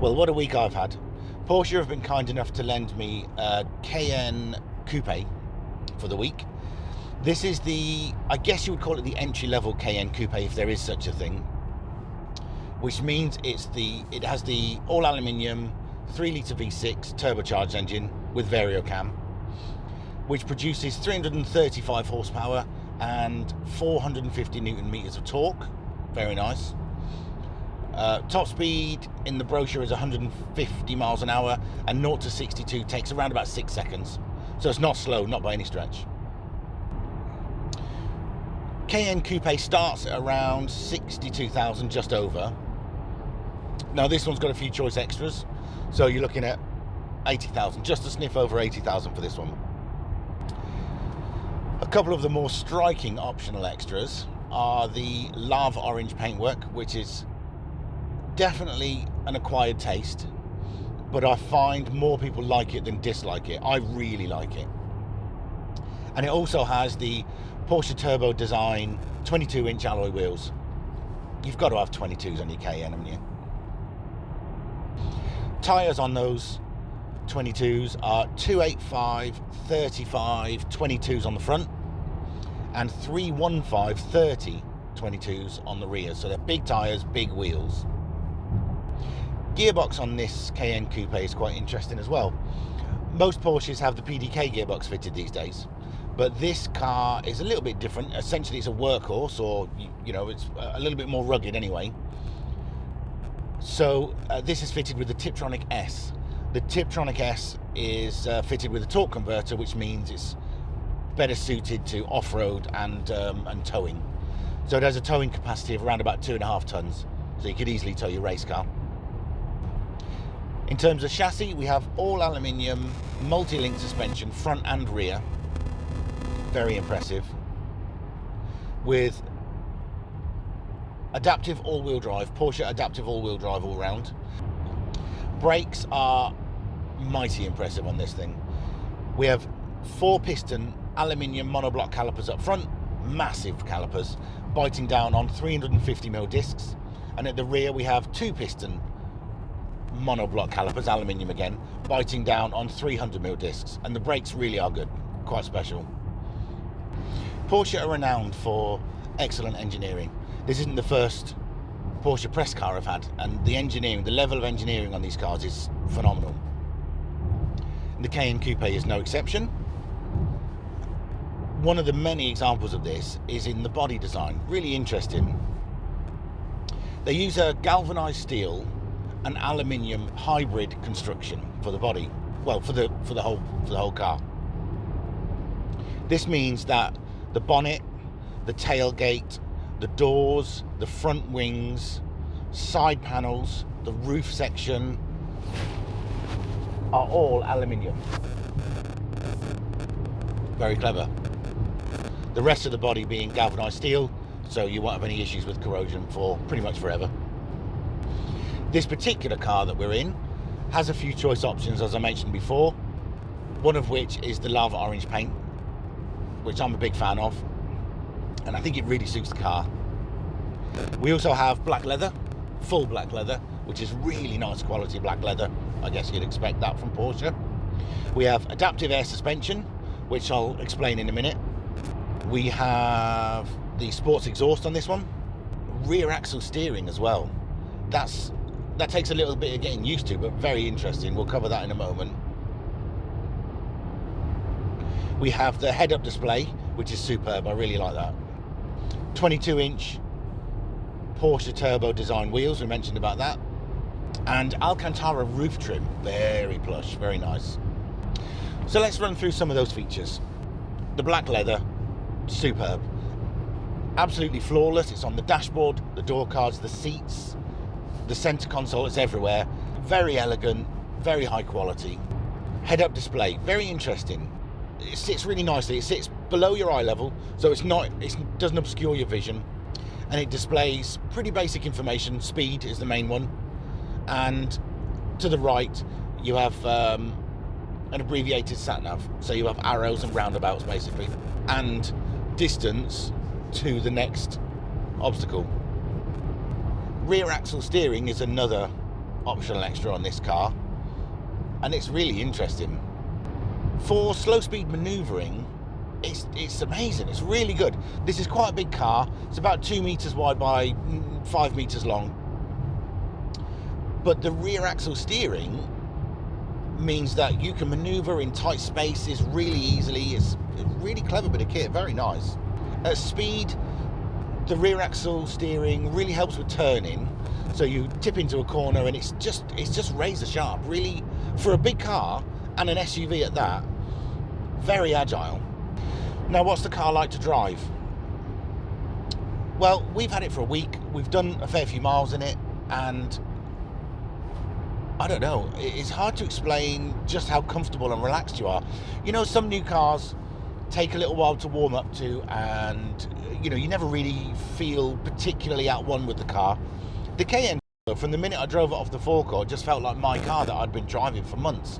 Well, what a week I've had. Porsche have been kind enough to lend me a Cayenne Coupe for the week. This is the, I guess you would call it the entry-level Cayenne Coupe, if there is such a thing, which means it has the all-aluminium 3-litre V6 turbocharged engine with Variocam, which produces 335 horsepower and 450 newton meters of torque. Very nice. Top speed in the brochure is 150 miles an hour, and 0 to 62 takes around about 6 seconds. So it's not slow, not by any stretch. Cayenne Coupe starts at around 62,000, just over. Now this one's got a few choice extras, so you're looking at 80,000, just a sniff over 80,000 for this one. A couple of the more striking optional extras are the lava orange paintwork, which is definitely an acquired taste, but I find more people like it than dislike it. I really like it. And it also has the Porsche Turbo Design 22-inch alloy wheels. You've got to have 22s on your Cayenne, haven't you? Tyres on those 22s are 285 35 22s on the front and 315 30 22s on the rear. So they're big tyres, big wheels. Gearbox on this Cayenne Coupe is quite interesting as well. Most Porsches have the PDK gearbox fitted these days, but this car is a little bit different. Essentially it's a workhorse, or you know, it's a little bit more rugged anyway. So this is fitted with the Tiptronic S. The Tiptronic S is fitted with a torque converter, which means it's better suited to off-road and towing. So it has a towing capacity of around about 2.5 tons, so you could easily tow your race car. In terms of chassis, we have all aluminium, multi-link suspension, front and rear. Very impressive. With adaptive all-wheel drive, Porsche adaptive all-wheel drive all round. Brakes are mighty impressive on this thing. We have 4-piston aluminium monoblock calipers up front, massive calipers, biting down on 350mm discs. And at the rear we have 2-piston monoblock calipers, aluminium again, biting down on 300mm discs. And the brakes really are good, quite special. Porsche are renowned for excellent engineering. This isn't the first Porsche press car I've had, and the engineering, the level of engineering on these cars is phenomenal. The Cayenne Coupe is no exception. One of the many examples of this is in the body design. Really interesting. They use a galvanized steel and aluminium hybrid construction for the body. Well, for the whole car. This means that the bonnet, the tailgate, the doors, the front wings, side panels, the roof section are all aluminium. Very clever. The rest of the body being galvanized steel, so you won't have any issues with corrosion for pretty much forever. This particular car that we're in has a few choice options, as I mentioned before, one of which is the lava orange paint, which I'm a big fan of, and I think it really suits the car. We also have black leather, full black leather, which is really nice quality black leather. I guess you'd expect that from Porsche. We have adaptive air suspension, which I'll explain in a minute. We have the sports exhaust on this one. Rear axle steering as well. That takes a little bit of getting used to, but very interesting. We'll cover that in a moment. We have the head-up display, which is superb. I really like that. 22-inch Porsche Turbo Design wheels, we mentioned about that. And Alcantara roof trim, very plush, very nice. So let's run through some of those features. The black leather, superb. Absolutely flawless. It's on the dashboard, the door cards, the seats, the center console, it's everywhere. Very elegant, very high quality. Head-up display, very interesting. It sits really nicely. It sits below your eye level, so it doesn't obscure your vision, and it displays pretty basic information. Speed is the main one, and to the right you have an abbreviated sat-nav, so you have arrows and roundabouts basically, and distance to the next obstacle. Rear axle steering is another optional extra on this car, and it's really interesting. For slow speed manoeuvring, it's amazing. It's really good. This is quite a big car. It's about 2 meters wide by 5 meters long, but the rear axle steering means that you can maneuver in tight spaces really easily. It's a really clever bit of kit, very nice. At speed, the rear axle steering really helps with turning, so you tip into a corner and it's just razor sharp, really, for a big car and an SUV at that. Very agile. Now, what's the car like to drive? Well, we've had it for a week, we've done a fair few miles in it, and I don't know, it's hard to explain just how comfortable and relaxed you are. You know, some new cars take a little while to warm up to, and you know, you never really feel particularly at one with the car. The Cayenne, from the minute I drove it off the forecourt, just felt like my car that I'd been driving for months.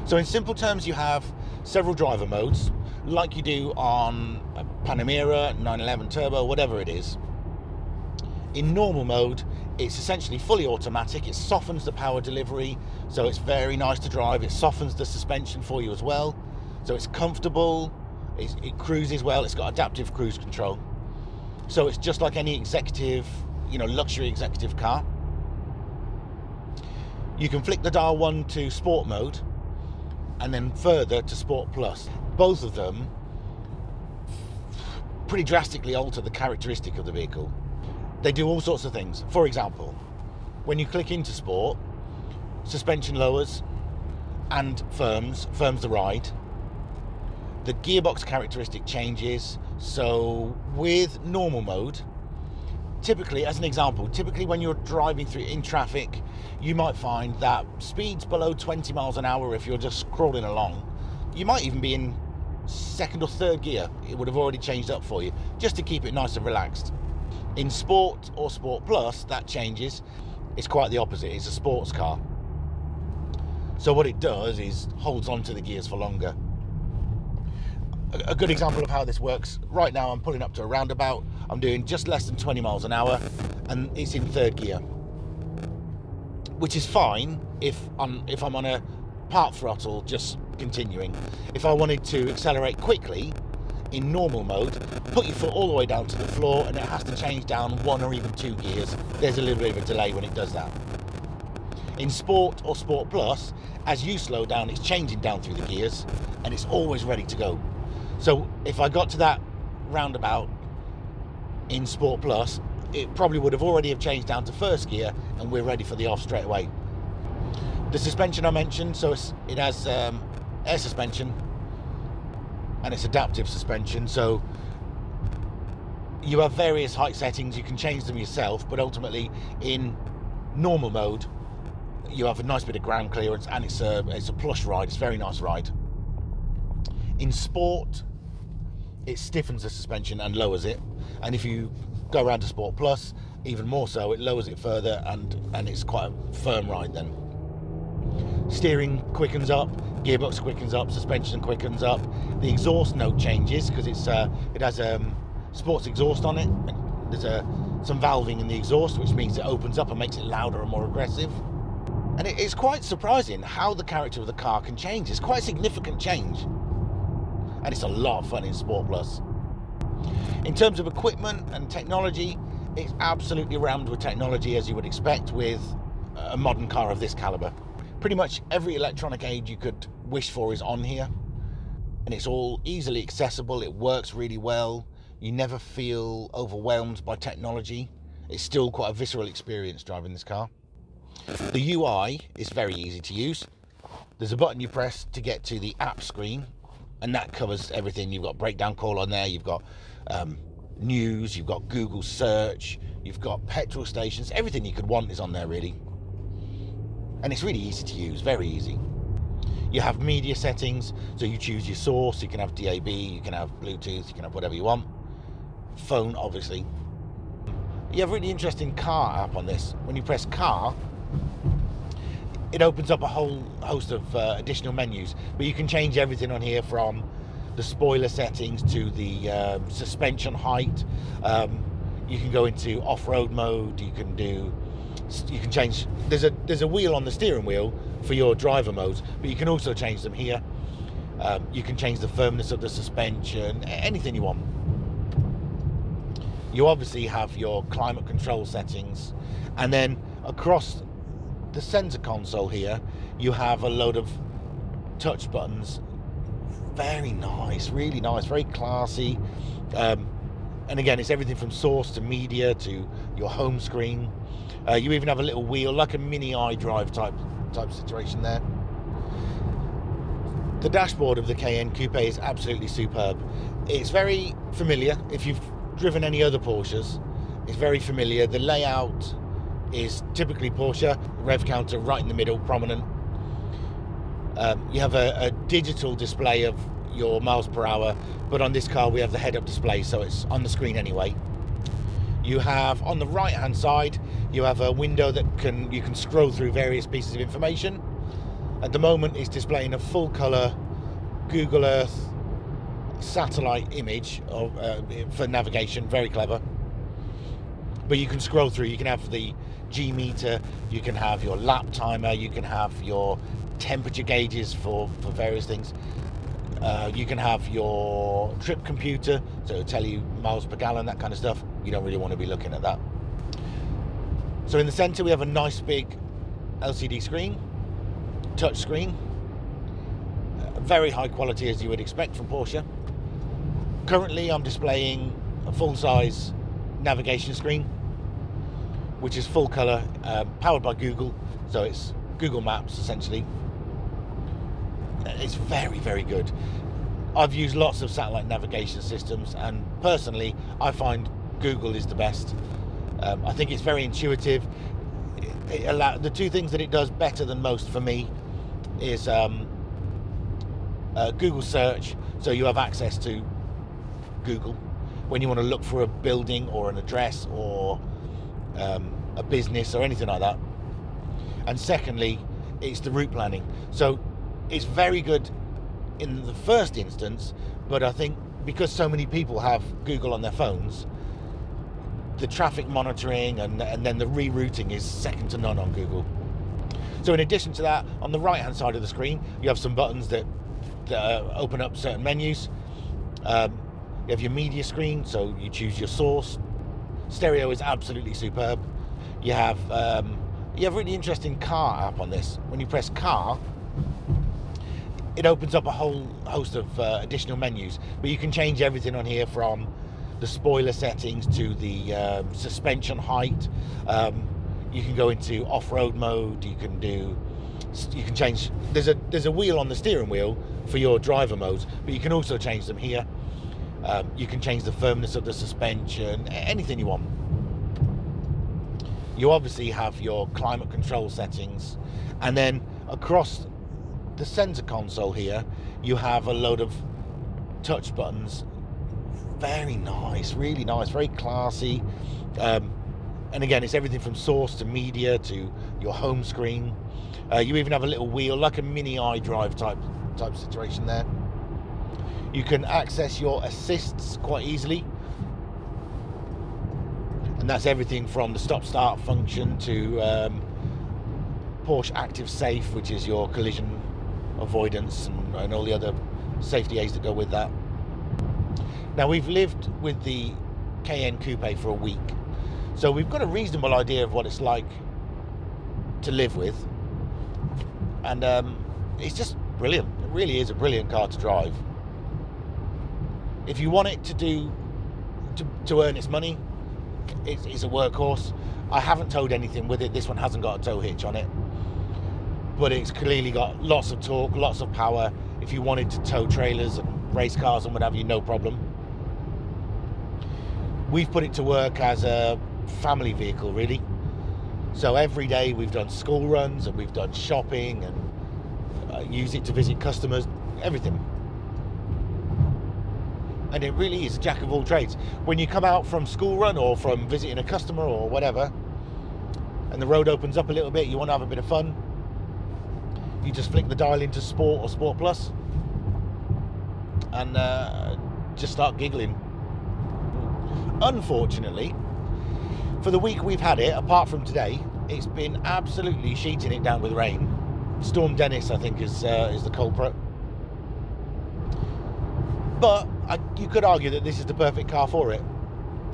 So in simple terms, you have several driver modes, like you do on a Panamera, 911 Turbo, whatever it is. In normal mode, it's essentially fully automatic. It softens the power delivery, so it's very nice to drive. It softens the suspension for you as well, so it's comfortable. It cruises well. It's got adaptive cruise control, so it's just like any executive, you know, luxury executive car. You can flick the dial 1 to sport mode, and then further to Sport Plus. Both of them pretty drastically alter the characteristic of the vehicle. They do all sorts of things. For example, when you click into Sport, suspension lowers and firms the ride. The gearbox characteristic changes. So with normal mode, typically, as an example, when you're driving through in traffic, you might find that speeds below 20 miles an hour, if you're just crawling along, you might even be in second or third gear. It would have already changed up for you, just to keep it nice and relaxed. In Sport or Sport Plus, that changes. It's quite the opposite. It's a sports car. So what it does is holds on to the gears for longer. A good example of how this works, right now I'm pulling up to a roundabout. I'm doing just less than 20 miles an hour, and it's in third gear, which is fine if I'm on a part throttle, just continuing. If I wanted to accelerate quickly, in normal mode, put your foot all the way down to the floor, and it has to change down 1 or even 2 gears. There's a little bit of a delay when it does that. In Sport or Sport Plus, as you slow down, it's changing down through the gears, and it's always ready to go. So if I got to that roundabout in Sport Plus, it probably would have already have changed down to first gear, and we're ready for the off straight away. The suspension I mentioned, so it has air suspension, and it's adaptive suspension, so you have various height settings. You can change them yourself, but ultimately in normal mode you have a nice bit of ground clearance, and it's a plush ride. It's a very nice ride. In Sport, it stiffens the suspension and lowers it, and if you go around to Sport Plus, even more so, it lowers it further, and it's quite a firm ride then. Steering quickens up, gearbox quickens up, suspension quickens up. The exhaust note changes because it has sports exhaust on it. There's some valving in the exhaust, which means it opens up and makes it louder and more aggressive. And it's quite surprising how the character of the car can change. It's quite a significant change, and it's a lot of fun in Sport Plus. In terms of equipment and technology, it's absolutely rammed with technology, as you would expect with a modern car of this caliber. Pretty much every electronic aid you could wish for is on here, and it's all easily accessible. It works really well. You never feel overwhelmed by technology. It's still quite a visceral experience driving this car. The UI is very easy to use. There's a button you press to get to the app screen, and that covers everything. You've got breakdown call on there, you've got news, you've got Google search, you've got petrol stations. Everything you could want is on there, really. And it's really easy to use, very easy. You have media settings, so you choose your source. You can have DAB, you can have Bluetooth, you can have whatever you want. Phone, obviously. You have a really interesting car app on this. When you press car, it opens up a whole host of additional menus, but you can change everything on here, from the spoiler settings to the suspension height. You can go into off-road mode, you can do You can change, there's a wheel on the steering wheel for your driver modes, but you can also change them here. You can change the firmness of the suspension, anything you want. You obviously have your climate control settings, and then across the center console here you have a load of touch buttons. Very nice, really nice, very classy. And again, it's everything from source to media to your home screen. You even have a little wheel, like a mini iDrive type situation there. The dashboard of the Cayenne Coupe is absolutely superb. It's very familiar. If you've driven any other Porsches, it's very familiar. The layout is typically Porsche, rev counter right in the middle, prominent. You have a digital display of your miles per hour, but on this car we have the head-up display, so it's on the screen anyway. You have, on the right hand side, you have a window that you can scroll through various pieces of information. At the moment it's displaying a full colour Google Earth satellite image for navigation, very clever. But you can scroll through, you can have the G meter, you can have your lap timer, you can have your temperature gauges for various things. You can have your trip computer, so it'll tell you miles per gallon, that kind of stuff. You don't really want to be looking at that. So in the center we have a nice big LCD screen, touch screen, very high quality as you would expect from Porsche. Currently I'm displaying a full-size navigation screen, which is full color, powered by Google, so it's Google Maps essentially. It's very, very good. I've used lots of satellite navigation systems, and personally I find Google is the best. I think it's very intuitive. The two things that it does better than most for me is Google search, so you have access to Google when you want to look for a building or an address or a business or anything like that. And secondly, it's the route planning. So it's very good in the first instance, but I think because so many people have Google on their phones, the traffic monitoring and then the rerouting is second to none on Google. So in addition to that, on the right hand side of the screen you have some buttons that open up certain menus. You have your media screen, so you choose your source. Stereo is absolutely superb. You have really interesting car app on this. When you press car, it opens up a whole host of additional menus, but you can change everything on here, from the spoiler settings to the suspension height. You can go into off-road mode. You can change. There's a wheel on the steering wheel for your driver modes, but you can also change them here. You can change the firmness of the suspension, anything you want. You obviously have your climate control settings, and then across the center console here you have a load of touch buttons. Very nice, really nice, very classy. And again, it's everything from source to media to your home screen. You even have a little wheel, like a mini iDrive type situation there. You can access your assists quite easily, and that's everything from the stop-start function to Porsche Active Safe, which is your collision avoidance and all the other safety aids that go with that. Now, we've lived with the Cayenne Coupe for a week, so we've got a reasonable idea of what it's like to live with, and it's just brilliant. It really is a brilliant car to drive. If you want it to earn its money, it's a workhorse. I haven't towed anything with it. This one hasn't got a tow hitch on it, but it's clearly got lots of torque, lots of power. If you wanted to tow trailers and race cars and what have you, no problem. We've put it to work as a family vehicle, really. So every day we've done school runs and we've done shopping and use it to visit customers, everything. And it really is a jack of all trades. When you come out from school run or from visiting a customer or whatever, and the road opens up a little bit, you want to have a bit of fun, you just flick the dial into Sport or Sport Plus and just start giggling. Unfortunately, for the week we've had it, apart from today, it's been absolutely sheeting it down with rain. Storm Dennis, I think, is the culprit. But you could argue that this is the perfect car for it.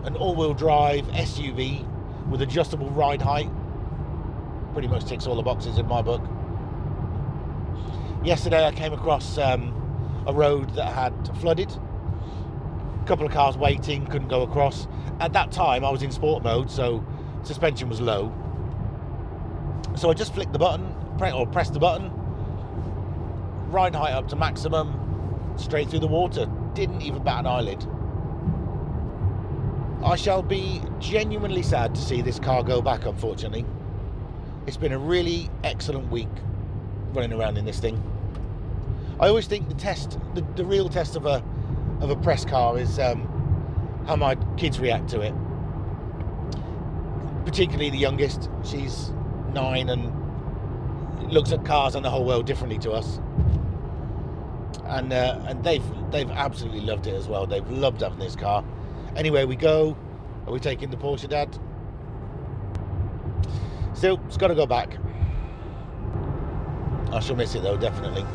An all-wheel drive SUV with adjustable ride height. Pretty much ticks all the boxes in my book. Yesterday I came across a road that had flooded. A couple of cars waiting, couldn't go across. At that time I was in sport mode, so suspension was low. So I just flicked the button, pressed the button, ride height up to maximum, straight through the water. Didn't even bat an eyelid. I shall be genuinely sad to see this car go back, unfortunately. It's been a really excellent week running around in this thing. I always think the real test of a press car is how my kids react to it. Particularly the youngest. She's 9 and looks at cars and the whole world differently to us. And they've absolutely loved it as well. They've loved having this car. Anywhere we go, are we taking the Porsche, Dad? Still, it's got to go back. I shall miss it though, definitely.